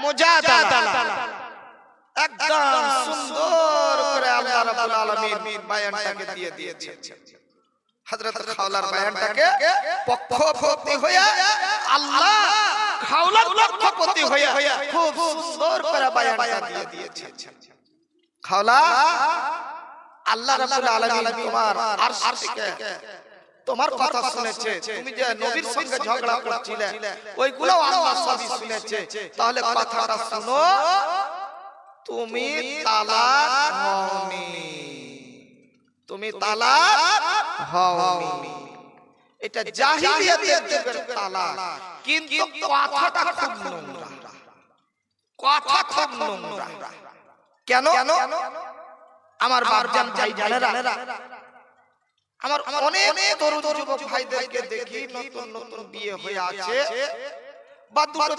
মুজাদালা একদম সুন্দর করে আল্লাহ রাব্বুল আলামিন বায়ানটাকে দিয়ে দিয়েছেন। হযরত খাওলার বায়ানটাকে পক্ষপাতী হয়ে আল্লাহ খাওলার পক্ষপাতী হয়ে খুব সুন্দর করে বায়ানটা দিয়ে দিয়েছেন। খাওলা, আল্লাহ রাব্বুল আলামিন তোমার আরশ থেকে তোমার কথা শুনেছে, তুমি যে নবীর সঙ্গে ঝগড়া করছিলে ওইগুলো আল্লাহ সবই শুনেছে। তাহলে কথাটা শুনো, তুমি তালাক হওনি, তুমি তালাক হওনি। এটা জাহিলিয়াতের যুগের তালাক, কিন্তু কথাটা খুব নোংরা, কথা খুব নোংরা। কেন? আমার বাপজান ভাই জানেরা, আমার অনেক তরুণ যুবক ভাইদেরকে দেখি নতুন নতুন বিয়ে হয়ে আছে বা দুটো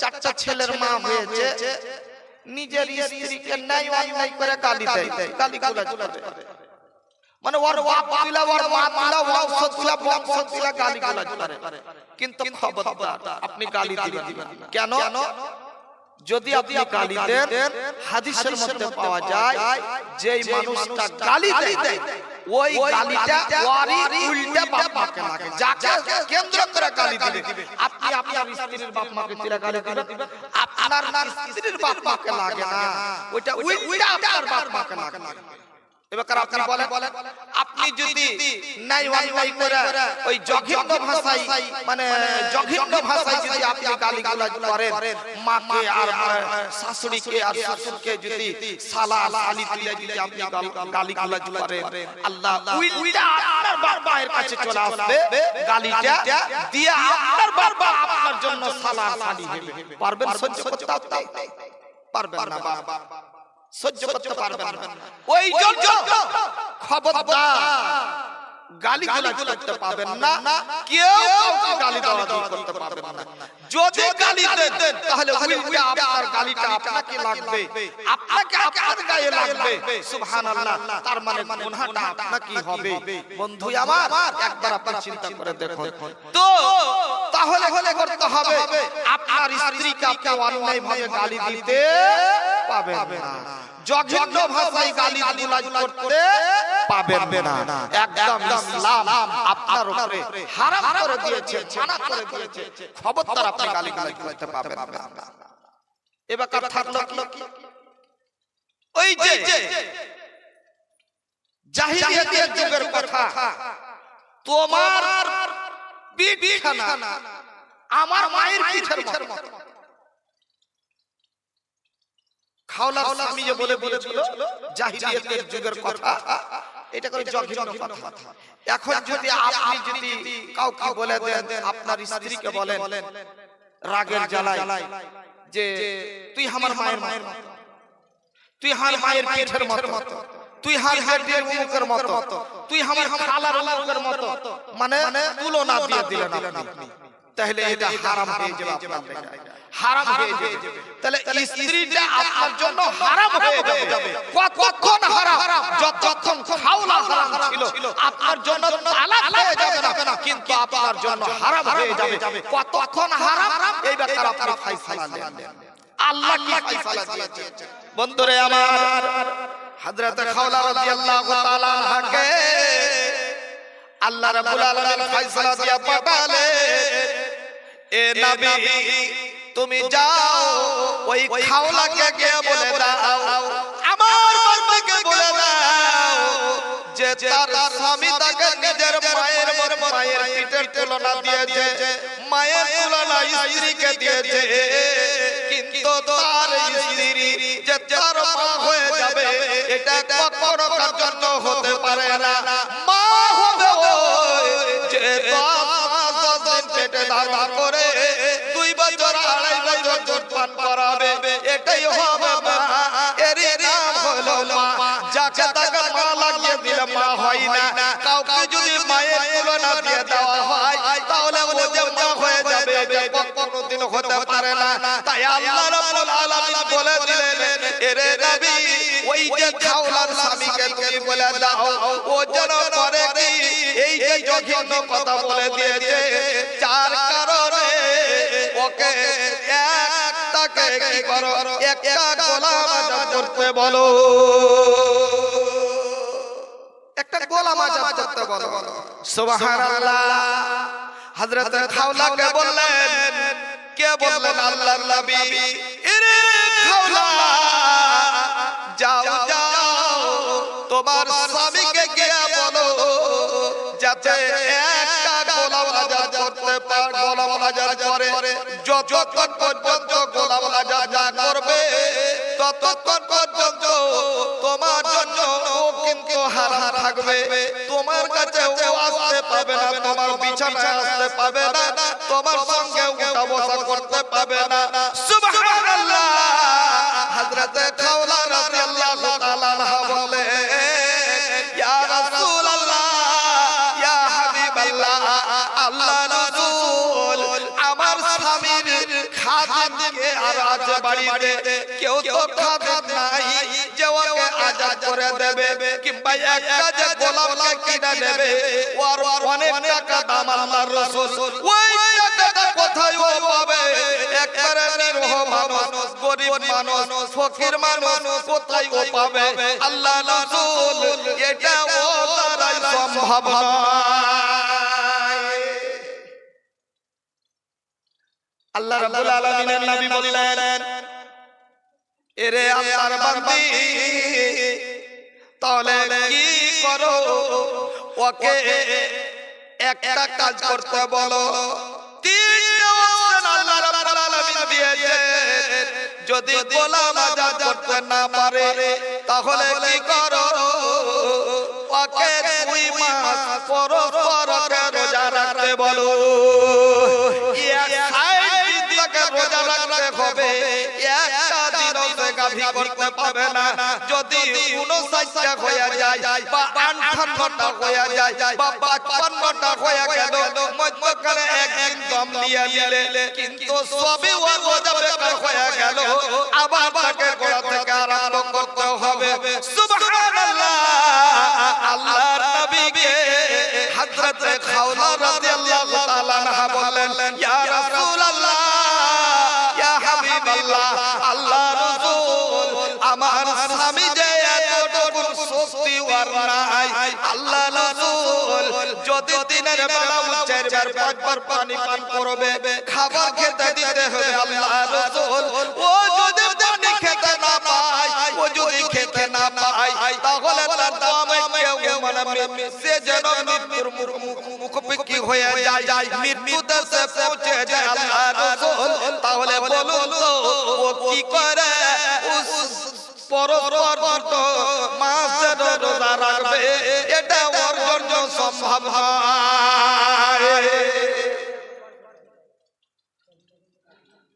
চারটা ছেলের মা হয়েছে, নিজের স্ত্রীকে নাই অন্যায় করে গালি দেয়, গালিগালাজ করে। মানে ওর বাপ তুলা, ওর মা তুলা, বংশ তুলা, বংশ তুলা গালিগালাজ করে। কিন্তু খবরদার আপনি গালি দিবেন না। কেন? যদি আপনি গালি দেন, হাদিসের মধ্যে পাওয়া যায় যেই মানুষটা গালি দেয় ওই গালিটা ওরই উল্টা বাপ মাকে লাগে। যাকে কেন্দ্র করে গালি দিবে, আপনি আপনার স্ত্রীর বাপ মাকে চিরা গালি দিবেন, আপনার স্ত্রীর বাপ মাকে লাগে না, ওইটা উল্টা আপনার বাপ মাকে লাগে। এবার আপনি বলেন, আপনি যদি নাই অন্যায় করে ওই জঘন্য ভাষায়, মানে জঘন্য ভাষায় যদি আপনি গালিগালাজ করেন, মাকে আর শাশুড়িকে আর শ্বশুরকে যদি সালা সালি তুলে যদি আপনি গালিগালাজ করেন, আল্লাহ উল্টা আপনার বাবার কাছে চলে আসবে, গালিটা দিয়ে আপনার বাবা আপনার জন্য সালা সালি হবে। পারবেন সহ্য করতে? আপনি পারবেন না, বাবা সহ্য করতে পারবেন না। ওই জন্য খবরদার গালিগালাজ করতে পারবেন না, কেউ কাউকে গালি দেওয়া করতে পারবেন না। যদি গালি দেন তাহলে উল্টা আপনার গালিটা আপনাকে লাগবে, আপনাকে আপনার গায়ে লাগবে। সুবহানাল্লাহ, তার মানে গুনাহটা আপনাকে হবে। বন্ধু আমার, একবার আপনি চিন্তা করে দেখুন তো, তাহলে করতে হবে আপনার স্ত্রীকে আপনি অন্যায় ভাবে গালি দিতে পাবেন না, জঘন্য ভাষায় গালিগালাজ করতে পাবেন না। একদম ইসলাম আপনার উপরে হারাম করে দিয়েছে, মানা করে দিয়েছে। খবরদার আপনি গালিগালাজ করতে পাবেন না। এবার কথা থাকলো কি, ওই যে জাহিলিয়াতের যুগের কথা, তোমার পিঠখানা আমার মায়ের পিঠের মতো। খাওলার স্বামী যে বলেছিল জাহিলিয়াতের যুগের কথা, এটা করে জঘন্য কথা। এখন যদি আপনি যদি কাউকে বলে দেন, আপনার স্ত্রীকে বলেন রাগের জ্বালায় যে তুই আমার মায়ের মতো, তুই আমার মায়ের পিঠের মতো, তুই আমার হাড়ের মুখের মতো, তুই আমার খালার মুখের মতো, মানে তুলনা দিয়ে দিলেন আপনি, তাহলে এটা হারাম হয়ে যাবে, আপনার হারাম হয়ে যাবে। তাহলে স্ত্রীটা আপনার জন্য হারাম হয়ে যাবে। কতক্ষণ হারাম? যতক্ষণ খাওলা হারাম ছিল আপনার জন্য তালাক হয়ে যাবে না, কিন্তু আপনার জন্য হারাম হয়ে যাবে। কতক্ষণ হারাম? এই ব্যাপারে আপনি ফয়সালা দেন, আল্লাহ কি ফয়সালা দিয়েছেন। বন্ধুরে আমার, হযরত খাওলা রাদিয়াল্লাহু তাআলা আনহাকে আল্লাহ রাব্বুল আলামিন ফয়সালা দিয়া পাঠালেন, এ নবী তুমি যাও ওই খাওলাকে গিয়ে বলে দাও, আমার বাবাকে বলে দাও যে তার স্বামী তাকে নিজের মায়ের পিঠের তুলনা দিয়েছে, মায়ের তুলনা স্ত্রীকে দিয়েছে, কিন্তু তার স্ত্রী যে তার মা হয়ে যাবে এটা কখনো তার জন্য হতে পারে না। মা হবে যে 10 দিন পেটে ধারণ করে 2 বছর 2.5 বছর দুধ পান করাবে, এটাই হবে মা। এর নাম হলো মা। যাকে তাকে মা লাগিয়ে দিলে মা হয় না। কাউকে যদি মায়ের তুলনা দিয়ে দেওয়া হয় তাহলে ও যে মা হয়ে যাবে, এটা কোনোদিন হতে পারে না। তাই আল্লাহ রাব্বুল আলামিন বলে দিলেন, এরে নবী ওই যে খাওলার স্বামীকে তুমি বলে দাও, ও যেন করে কি এই যে জঘন্য কথা বলে দিয়েছে, যার কারণে ওকে একটাকে কি করো একটা গোলাম আজাদ করতে বলো একটা গোলাম আজাদ করতে বলো সুবহানাল্লাহ হযরত খাওলাকে বললেন কে বললেন আল্লাহর নবী এরে খাওলা যাও যাও তোমার স্বামীকে গিয়ে বলো যাতে একটা গোলাম আজাদ করতে পারে গোলাম আজাদ করে যতক্ষণ পর্যন্ত গোলাম আজাদ না করবে ততক্ষণ পর্যন্ত তোমার জন্য ও কিন্তু হারাম থাকবে তোমার কাছে ও আসতে পাবে না তোমার বিছানায় আসতে পাবে না তোমার সঙ্গে উঠা বসা করতে পাবে না সুবহানাল্লাহ হযরত খাওলা রাদিয়াল্লাহু তাআলা আনহা বলে ইয়া রাসূলুল্লাহ ইয়া হাবিবাল্লাহ আল্লাহর রাসূল আমার স্বামীর খাদিমকে আর আজ বাড়িতে কেউ তো খাদিম নাই যে ওকে আজাদ করে দেবে কিংবা একটা যে গোলামকে কিনে দেবে ওর অনেক টাকা দাম আল্লাহর রাসূল ওই টাকাটা কোথায় ও পাবে একবারে নিরহ মানুষ গরিব মানুষ ফকির মানুষ কোথায় ও পাবে আল্লাহর রাসূল এটা ও দ্বারাই সম্ভব নয় আল্লাহ রাব্বুল আলামিনের নবী বললেন এরে আল্লাহর বান্দি তাহলে কি করো ওকে একটা কাজ করতে বলো তিনটা অপশন আল্লাহ রাব্বুল আলামিন দিয়েছে যদি গোলাম আজাদ করতে না পারে তাহলে কি করো ওকে 2 মাস পরপর রোজা রাখতে বলো রোজা রাখতে হবে একটা দিনও সে গাভী করতে পাবে না যদি 59টা হয়ে যায় বা 58টা হয়ে যায় বা 55টা হয়ে গেল মধ্যখানে একদিন দম দিয়ে নিলে কিন্তু সবই ও রোজা বেকার হয়ে গেল আবার তাকে গোড়া থেকে আরম্ভ করতে হবে সুবহানাল্লাহ আল্লাহর নবীকে হযরত খাওলা রাদিয়াল্লাহু তাআলা আনহা বললেন ইয়া রাসূলুল্লাহ ইয়া হাবিবাল্লাহ আল্লাহর রাসূল আমার স্বামী যে এতটুকু শক্তি ওর নাই আল্লাহর রাসূল যদি দিনের বেলা 4 বার 5 বার পানি পান করবে খাবার খেতে দিতে হবে আল্লাহর রাসূল ও যদি পানি খেতে না পায় ও যদি খেতে না পায় তাহলে তার দামে কেউ মানে সে যেন মৃত্যুর মুখোমুখি হয়ে যায় মৃত্যুতে সে পৌঁছে যায় আল্লাহর রাসূল তাহলে বলুন তো ও কি করে পরপর মাসের রোজা রাখবে এটা ওর জন্য সম্ভব নয়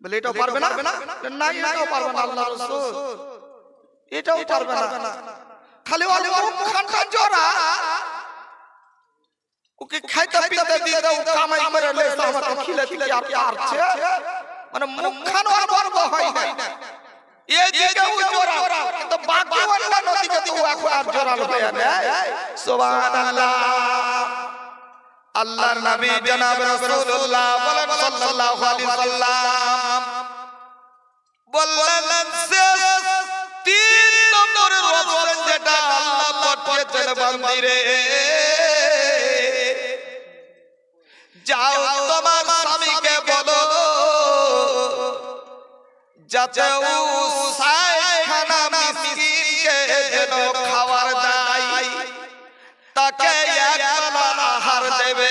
বলে এটাও পারবে না না এটাও পারবে না আল্লাহর রাসূল এটাও পারবে না খালি ওর মুখখানটা জোড়া ওকে খাইতে পিতে দিতে ও কামাই করে লেছে আমাকে খিলে দিলে আর পারছে মানে মুখখান ওর বর্ব হয় না এই দিকে ও জোড়া কিন্তু বাকি অন্যান্য দিকে তো এখন আর জোড়ালো হয়ে না সুবহানাল্লাহ আল্লাহর নবী জনাব রাসূলুল্লাহ বলেন সাল্লাল্লাহু আলাইহি ওয়াসাল্লাম বললেন শেষ 3 নম্বরের অপশন যেটা আল্লাহ পাঠিয়েছেন বান্দিরে যাও তোমার স্বামীকে বলো যাতে ও 60 খানা মিসকিনকে যেন খাবার দেয় তাকে একবেলা আহার দেবে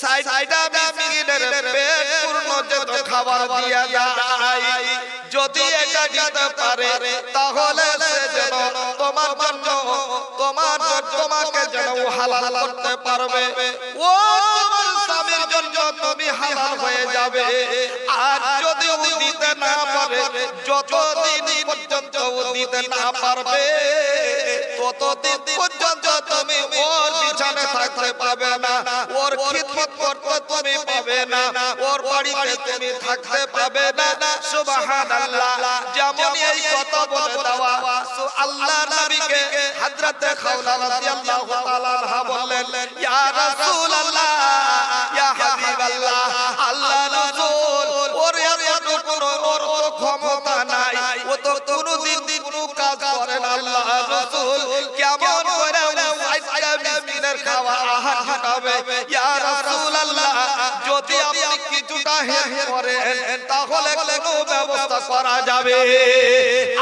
60টা মিসকিনের পেট পূর্ণ যেন খাবার দিয়া যায় যদি এটা দিতে পারে তাহলে সে যেন তোমার জন্য তোমাকে যেন হালাল করতে পারবে ও তোমার স্বামীর জন্য তুমি হালাল হয়ে যাবে আর যদি ও দিতে না পারে যতদিন পর্যন্ত ও দিতে না পারবে ততদিন পর্যন্ত তুমি ওর পিছনে থাকতে পাবে না ওর খিদমত করতে তুমি পাবে না ওর বাড়িতে তুমি থাকতে পাবে না সুবহানাল্লাহ যেমন এই কথা বলে দেওয়া আল্লাহর নবীকে হযরত খাওলা রাদিয়াল্লাহু তাআলা আনহা বললেন ইয়া রাসূলুল্লাহ ইয়া হাবিবাল্লাহ আল্লাহর রাসূল ওর এতটুকু হাঁটাবে ইয়া রাসূলুল্লাহ যদি আপনি কিছুটা হেল্প করেন তাহলে কোনো ব্যবস্থা করা যাবে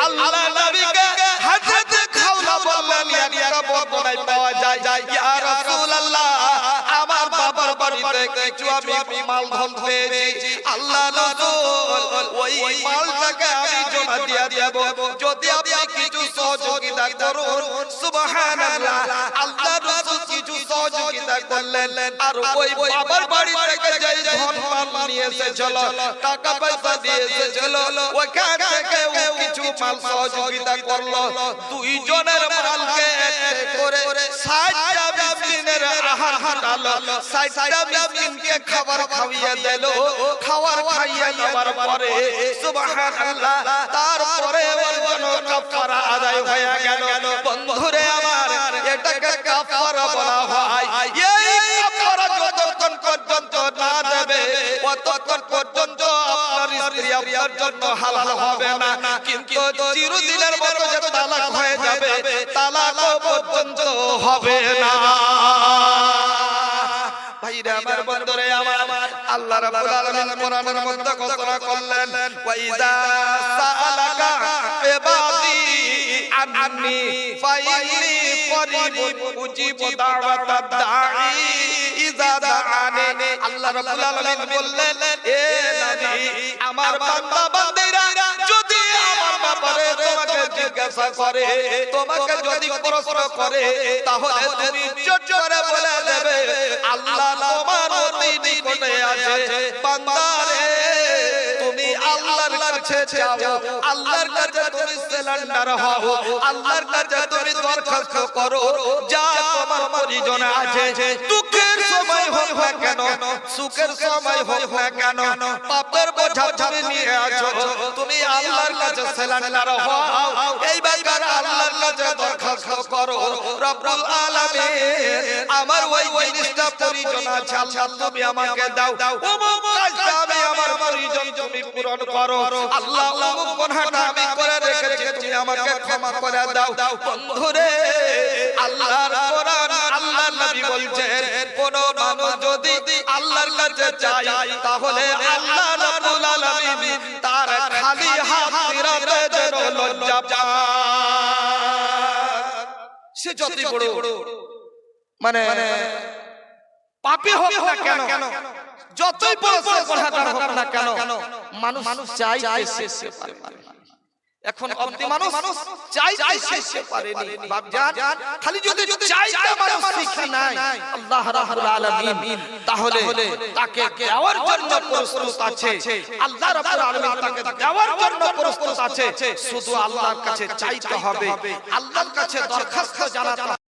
আল্লাহ নবীকে হযরত খাওলা বললেন একটা বর্ণনায় পাওয়া যায় ইয়া রাসূলুল্লাহ আমার বাবার বাড়িতে কিছু আমি মাল ধন পেয়েছি আল্লাহ রাসূল ওই মালটাকে আমি জমা দিয়ে দেব যদি আপনি কিছু সহযোগিতা করুন সুবহানাল্লাহ আল্লাহ রাসূল কিছু সহযোগিতা করলেন আর ওই বাবার বাড়ি থেকে যেই ধন মাল নিয়ে এসেছিল টাকা পয়সা দিয়ে এসেছিল ওখান থেকে ও কিছু মাল সহযোগিতা করলো দুইজনের মালকে একটে করে 60টা মিসকিনের আহার হাঁটালো 60টা মিসকিনকে খাবার খাইয়ে দিল খাবার খাইয়ে দেওয়ার পরে সুবহানাল্লাহ তারপরে ওর জন্য কাফারা আদায় হয়ে গেল বন্ধুরে আমার এটাকে কাফারা বলা হয় এই কাফারা যতক্ষণ পর্যন্ত না দেবে ততক্ষণ পর্যন্ত আপনার স্ত্রী আপনার জন্য হালাল হবে না কিন্তু চিরদিনের মতো যে তালাক হয়ে যাবে তালাকও পর্যন্ত হবে না ভাইরা আমার বন্ধুরে আমার আল্লাহ রাব্বুল আলামিন কোরআনের মধ্যে ঘোষণা করলেন ওয়া ইযা সাআলাকা ইবাদি আন্নি ফাইনি করিবুন উজিবু দাওয়াতাদ দাঈ ইযা দাআনি আল্লাহ রাব্বুল আলামিন বললেন এ নবী আমার বান্দা বান্দীরা যদি আমার ব্যাপারে তোমাকে জিজ্ঞাসা করে তোমাকে যদি প্রশ্ন করে তাহলে তুমি চট করে বলে দেবে আল্লাহ তোমার অতি নিকটে আছে বান্দারে তুমি আল্লাহর কাছে যাও আল্লাহর কাছে তুমি সারেন্ডার হও আল্লাহর কাছে তুমি দরখাস্ত করো যা তোমার পরিজন আছে দুঃখের সময় হোক না কেন সুখের সময় হোক না কেন পাপের বোঝা তুমি নিয়ে আছো তুমি আল্লাহর কাছে সারেন্ডার হও এই ব্যাপারে আল্লাহর কাছে দরখাস্ত করো রব্বুল আলামিন আমার ওই জিনিসটা পরিজন আছে আল্লাহ তুমি আমাকে দাও অমুক কাজটা আমি আমার পরিজন তুমি পূরণ করো আল্লাহ অমুক গুনাহটা আমি করে রেখেছি তুমি আমাকে ক্ষমা করে দাও বন্ধুরে আল্লাহর কোরআন আল্লাহর নবী বলছেন কোন মানুষ যদি আল্লাহর কাছে চায় তাহলে আল্লাহ রাব্বুল আলামিন তার খালি হাত ফিরাতে যেন লজ্জা পায় সে যতই বড় মানে পাপী হোক না কেন যতই বড় গুনাহগার হোক না কেন মানুষ চাইতে সে পারে এখন অবধি মানুষ চাইতে সে পারেনি বাপজান খালি যদি চাইতে মানুষ শিখে নাই আল্লাহ রাব্বুল আলামিন তাহলে তাকে দেওয়ার জন্য প্রস্তুত আছে আল্লাহ রাব্বুল আলামিন তাকে দেওয়ার জন্য প্রস্তুত আছে শুধু আল্লাহর কাছে চাইতে হবে আল্লাহর কাছে দরখাস্ত জানাতে